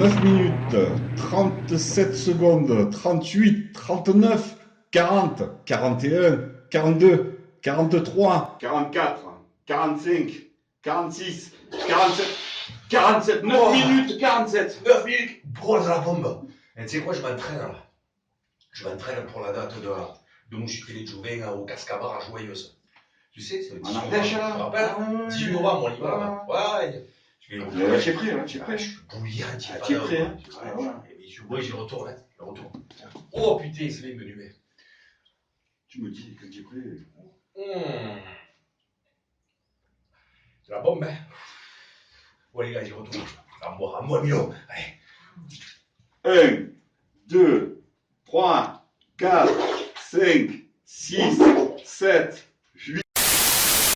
9 minutes, 37 secondes, 38, 39, 40, 41, 42, 43, 44, 45, 46, 47, 47, 9 minutes, 47. 9 minutes pour la bombe. Et tu sais quoi, je m'entraîne là. Je m'entraîne pour la date de Mouchikele Jouvin au Cascabara Joyeuse. Tu sais, c'est le 18 novembre. Tu te rappelles 18 novembre, on y va là. Ouais. Je vais Tu es prêt, hein, tu es prêt. Je suis bouillir, Tu es prêt, hein. Ouais, j'y retourne, hein. Je retourne. Oh putain, c'est les menus. Tu me dis quand tu es prêt. C'est la bombe, hein. Ouais, les gars, j'y retourne. À moi, Milo.1, Allez. 2, 3, 4, 5, 6, 7,